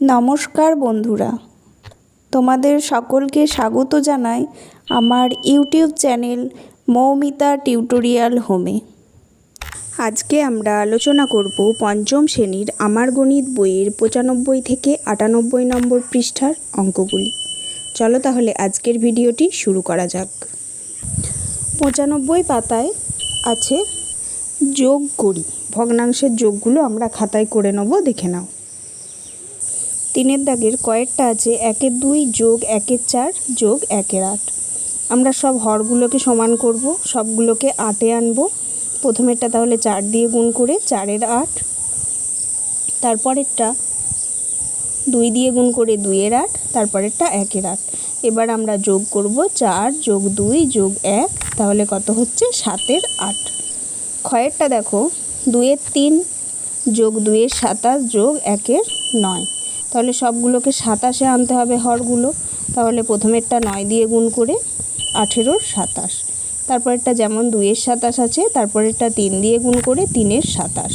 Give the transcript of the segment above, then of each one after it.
নমস্কার বন্ধুরা, তোমাদের সকলকে স্বাগত জানাই আমার ইউটিউব চ্যানেল মৌমিতা টিউটোরিয়াল হোমে। আজকে আমরা আলোচনা করব পঞ্চম শ্রেণীর আমার গণিত বইয়ের 95 থেকে 98 নম্বর পৃষ্ঠার অঙ্কগুলি। চলো তাহলে আজকের ভিডিওটি শুরু করা যাক। 95 পাতায় আছে যোগ করি, ভগ্নাংশের যোগগুলো আমরা খাতায় করে নেব, দেখে নাও। 3 দাগের কয়েকটা আছে 1-এর 2 যোগ 1-এর 4 যোগ 1-এর 8। আমরা সব হরগুলোকে সমান করব, সবগুলোকে 8-এ আনবো। প্রথমেরটা তাহলে 4 দিয়ে গুণ করে 4-এর 8, তারপরেরটা 2 দিয়ে গুণ করে 2-এর 8, তারপরেরটা 1-এর 8। এবার আমরা যোগ করব 4 যোগ 2 যোগ 1, তাহলে কত হচ্ছে 7-এর 8। ক্ষয়েরটা দেখো 2-এর 3 যোগ 2-এর 27 যোগ 1-এর 9, তাহলে সবগুলোকে 27-এ আনতে হবে হরগুলো। তাহলে প্রথমেরটা 9 দিয়ে গুণ করে 18-এর 27, তারপরেরটা যেমন 2-এর 27 আছে, তারপরেরটা 3 দিয়ে গুণ করে 3-এর 27।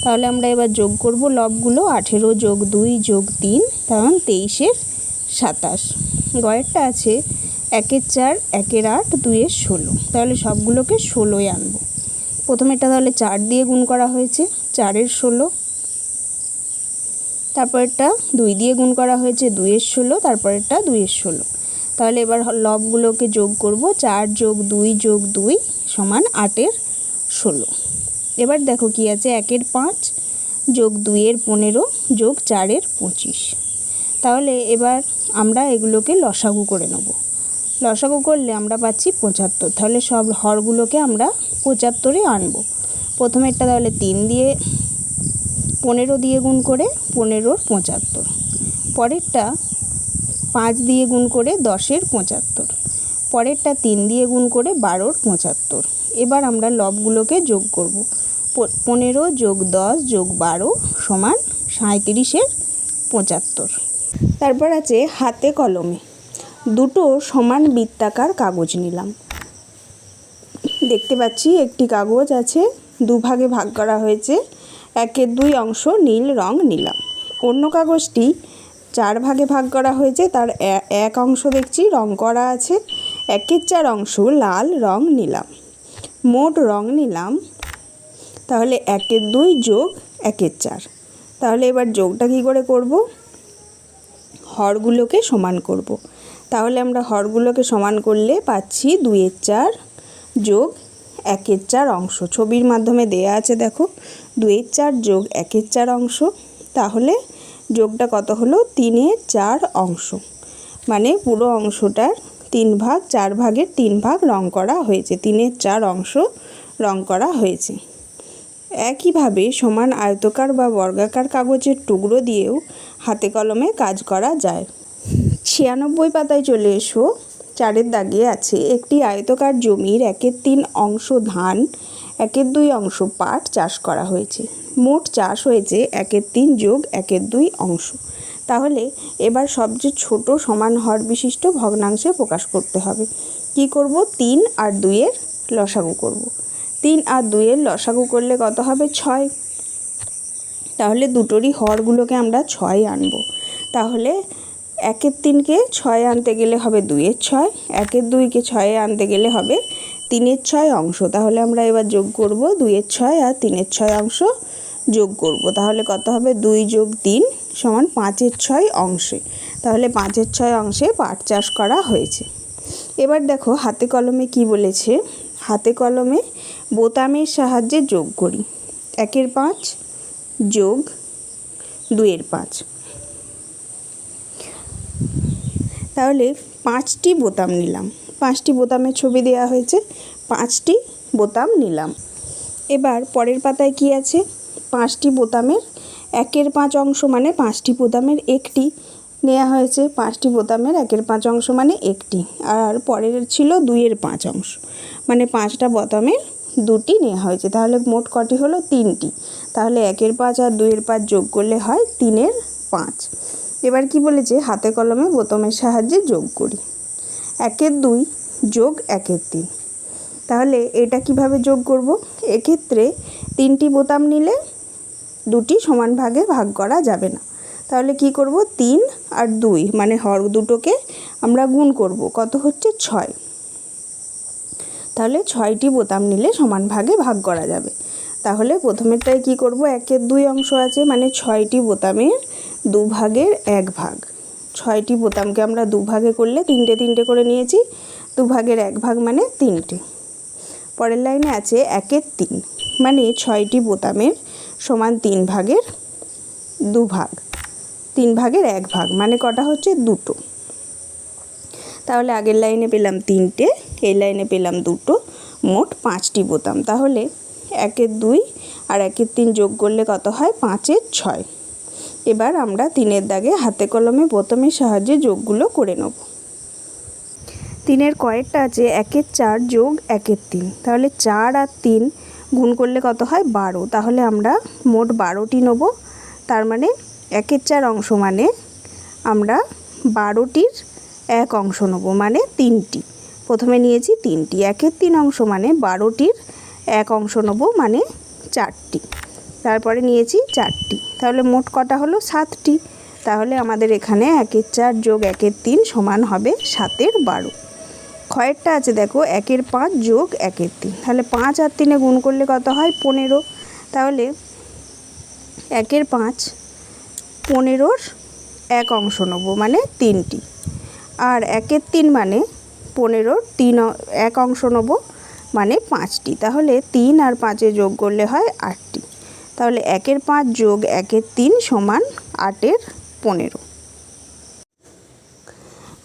তাহলে আমরা এবার যোগ করব লবগুলো, 18 যোগ 2 যোগ 3, তখন 23-এর 27। গয়েরটা আছে 1-এর 4 1-এর 8 2-এর 16, তাহলে সবগুলোকে 16-এ আনবো। প্রথমেরটা তাহলে 4 দিয়ে গুণ করা হয়েছে 4-এর 16, তারপরেরটা 2 দিয়ে গুণ করা হয়েছে 2-এর 16, তারপরেরটা 2-এর 16। তাহলে এবার লবগুলোকে যোগ করব, 4 যোগ 2 যোগ 2 সমান 8-এর 16। এবার দেখো কি আছে 1-এর 5 যোগ 2-এর 15 যোগ 4-এর 25। তাহলে এবার আমরা এগুলোকে লসাগু করে নেব। লসাগু করলে আমরা পাচ্ছি 75, তাহলে সব হরগুলোকে আমরা 75-এ আনবো। প্রথমেরটা তাহলে 3 দিয়ে 15 দিয়ে গুণ করে 15-এর 75, পরেরটা 5 দিয়ে গুণ করে 10-এর 75, পরেরটা 3 দিয়ে গুণ করে 12-এর 75। এবার আমরা লবগুলোকে যোগ করব, 15 যোগ 10 যোগ 12 সমান 37-এর 75। তারপর আছে হাতে কলমে। দুটো সমান বৃত্তাকার কাগজ নিলাম। দেখতে পাচ্ছি একটি কাগজ আছে, দুভাগে ভাগ করা হয়েছে, 1-এর 2 অংশ নীল রং নিলাম। অন্য কাগজটি 4 ভাগে ভাগ করা হয়েছে, তার 1 অংশ দেখছি রং করা আছে, 1-এর 4 অংশ লাল রং নিলাম। মোট রং নিলাম তাহলে 1-এর 2 যোগ 1-এর 4। তাহলে এবার যোগটা কী করে করব? হরগুলোকে সমান করব। তাহলে আমরা হরগুলোকে সমান করলে পাচ্ছি 2-এর 4 যোগ 1-এর 4 অংশ, ছবির মাধ্যমে দেয়া আছে দেখো, 2-এর 4 যোগ 1-এর 4 অংশ। তাহলে যোগটা কত হলো? 3-এর 4 অংশ, মানে পুরো অংশটার 3 ভাগ, 4 ভাগের 3 ভাগ রং করা হয়েছে, 3-এর 4 অংশ রং করা হয়েছে। একইভাবে সমান আয়তকার বা বর্গাকার কাগজের টুকরো দিয়েও হাতে কলমে কাজ করা যায়। 96 পাতায় চলে এসো। 4-এর দাগে আছে একটি আয়তকার জমির 1-এর 3 অংশ ধান, 1-এর 2 অংশ পাট চাষ করা হয়েছে। মোট চাষ হয়েছে 1-এর 3 যোগ 1-এর 2 অংশ। তাহলে এবার সবচেয়ে ছোট সমান হর বিশিষ্ট ভগ্নাংশে প্রকাশ করতে হবে। কি করব? 3 আর 2-এর লসাগু করব। 3 আর 2-এর লসাগু করলে কত হবে? 6। তাহলে দুটোরই হরগুলোকে আমরা 6 আনব। তাহলে 1-এর 3-কে 6 আনতে গেলে হবে 2-এর 6, 1-এর 2-কে 6 আনতে গেলে হবে 3-এর 6 অংশ। তাহলে আমরা এবার যোগ করব, 2-এর 6 আর 3-এর 6 অংশ যোগ করব। তাহলে কত হবে? 2 যোগ 3 সমান 5-এর 6 অংশে। তাহলে 5-এর 6 অংশে পাট চাষ করা হয়েছে। এবার দেখো হাতে কলমে কি বলেছে। হাতে কলমে বোতামের সাহায্যে যোগ করি। 1-এর 5 যোগ 2-এর 5। তাহলে 5টি বোতাম নিলাম, 5টি বোতামের ছবি দেওয়া হয়েছে, 5টি বোতাম নিলাম। এবার পরের পাতায় কি আছে? 5টি বোতামের 1-এর 5 অংশ মানে 5টি বোতামের একটি নেওয়া হয়েছে, 5টি বোতামের 1-এর 5 অংশ মানে একটি, আর পরের ছিল 2-এর 5 অংশ মানে 5টা বোতামের 2টি নেওয়া হয়েছে। তাহলে মোট কটি হলো? 3টি। তাহলে 1-এর 5 আর 2-এর 5 যোগ করলে হয় 3-এর 5। এবার কি বলেছে? হাতে কলমে বোতামের সাহায্যে যোগ করি। 1-এর 2 যোগ 1-এর 3। তাহলে এটা কিভাবে যোগ করব? এক্ষেত্রে 3টি বোতাম নিলে 2টি সমান ভাগে ভাগ করা যাবে না, তাহলে কি করব, 3 আর 2 মানে হর দুটোকে আমরা গুণ করব, কত হচ্ছে 6। তাহলে 6টি বোতাম নিলে সমান ভাগে ভাগ করা যাবে। তাহলে প্রথমেরটায় কি করব, 1-এর 2 অংশ আছে মানে 6টি বোতামের 2 ভাগের 1 ভাগ। 6টি বোতামকে আমরা 2 ভাগে করলে 3টে 3টে করে নিয়েছি, 2 ভাগের 1 ভাগ মানে 3টে। পরের লাইনে আছে 1-এর 3 মানে 6টি বোতামের সমান 3 ভাগের 2 ভাগ, 3 ভাগের 1 ভাগ মানে কটা হচ্ছে 2টো। তাহলে আগের লাইনে পেলাম 3টে, এই লাইনে পেলাম 2টো, মোট 5টি বোতাম। তাহলে 1-এর 2 আর 1-এর 3 যোগ করলে কত হয়, 5-এর 6। এবার আমরা 3-এর দাগে হাতে কলমে বোতামের সাহায্যে যোগগুলো করে নেব। 3-এর কয়েরটা আছে 1-এর 4 যোগ 1-এর 3, তাহলে 4 আর 3 গুণ করলে কত হয়, 12। তাহলে আমরা মোট 12টি নেব। তার মানে 1-এর 4 অংশ মানে আমরা 12টির 1 অংশ নেব মানে 3টি। প্রথমে নিয়েছি 3টি, 1-এর 3 অংশ মানে 12টির 1 অংশ নেব মানে 4টি। তারপরে নিয়েছি 4টি, তাহলে মোট কটা হলো 7টি। তাহলে আমাদের এখানে 1-এর 4 যোগ 1-এর 3 সমান হবে 7-এর 12। ক্ষয়েরটা আছে দেখো 1-এর 5 যোগ 1-এর 3, তাহলে 5 আর 3 গুণ করলে কত হয়, 15। তাহলে 1-এর 5 15-র 1 অংশ নেব মানে 3টি, আর 1-এর 3 মানে 15-র 1 অংশ নেব মানে 5টি। তাহলে 3 আর 5-এ যোগ করলে হয় 8টি। তাহলে 1-এর 5 যোগ 1-এর 3 সমান 8-এর 15।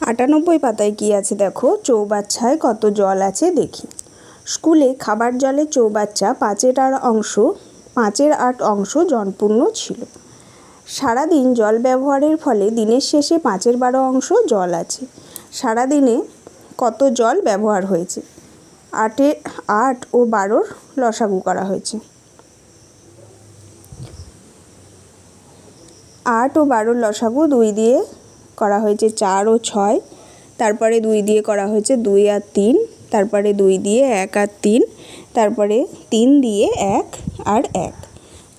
98 পাতায় কি আছে দেখো, চৌবাচ্চায় কত জল আছে দেখি। স্কুলে খাবার জলের চৌবাচ্চা 5-এর 8 অংশ জলপূর্ণ ছিল। সারাদিন জল ব্যবহারের ফলে দিনের শেষে 5-এর 12 অংশ জল আছে। সারাদিনে কত জল ব্যবহার হয়েছে, 8 ও 12-র লসাগু করা হয়েছে। 8 ও 12-র লসাগু 2 দিয়ে করা হয়েছে 4 ও 6, তারপরে 2 দিয়ে করা হয়েছে 2 আর 3, তারপরে 2 দিয়ে 1 আর 3, তারপরে 3 দিয়ে 1 আর 1।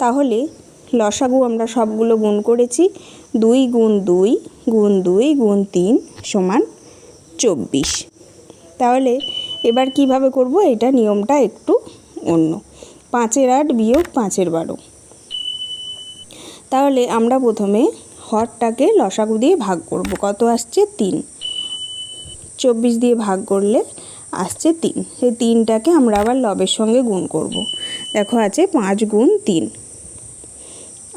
তাহলে লসাগু আমরা সবগুলো গুণ করেছি, 2 গুণ 2 গুণ 2 গুণ 3 সমান 24। তাহলে এবার কিভাবে করব, এটা নিয়মটা একটু অন্য। 5-এর 8 বিয়োগ 5-এর 12। তাহলে আমরা প্রথমে হরটাকে লসাগু দিয়ে ভাগ করব, কত আসছে 3। 24 দিয়ে ভাগ করলে আসছে 3, সেই 3টাকে আমরা আবার লবের সঙ্গে গুণ করব। দেখো আছে 5 গুণ 3।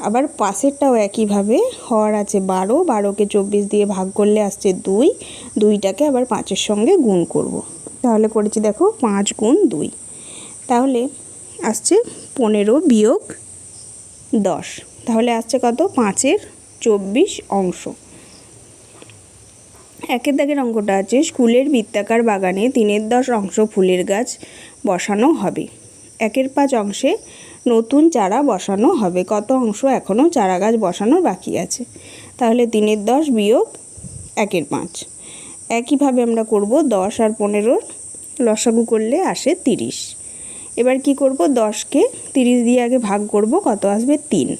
আবার পাশেরটাও একইভাবে, হর আছে 12, 12কে 24 দিয়ে ভাগ করলে আসছে 2, 2টাকে আবার 5-এর সঙ্গে গুণ করব। তাহলে করেছি দেখো 5 গুণ 2, তাহলে আসছে 15 বিয়োগ 10, তাহলে আসছে কত, 5-এর 24 অংশ। 1-এর দাগের অঙ্কটা আছে, স্কুলের বৃত্তাকার বাগানে 3-এর 10 অংশ ফুলের গাছ বসানো হবে। 1-এর 5 অংশে নতুন চারা বসানো হবে, কত অংশ এখনও চারা গাছ বসানো বাকি আছে। তাহলে 3-এর 10 বিয়োগ 1-এর 5। একইভাবে আমরা করব 10 আর 15-র লসাগু করলে আসে 30। এবার কি করব, 10কে 30 দিয়ে আগে ভাগ করব, কত আসবে 3।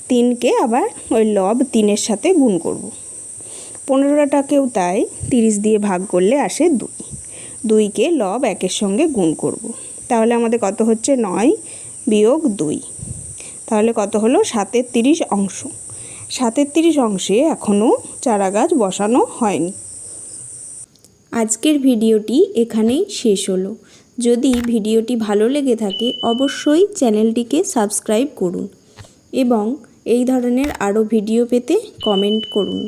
3কে আবার ওই লব 3-এর সাথে গুণ করব। 15টাকেও তাই 30 দিয়ে ভাগ করলে আসে 2। 2কে লব 1-এর সঙ্গে গুণ করব। তাহলে আমাদের কত হচ্ছে 9 বিয়োগ 2, তাহলে কত হলো 7-এর 30 অংশ। 7-এর 30 অংশে এখনও চারা গাছ বসানো হয়নি। আজকের ভিডিওটি এখানেই শেষ হলো। যদি ভিডিওটি ভালো লেগে থাকে অবশ্যই চ্যানেলটিকে সাবস্ক্রাইব করুন এবং এই ধরনের আরও ভিডিও পেতে কমেন্ট করুন।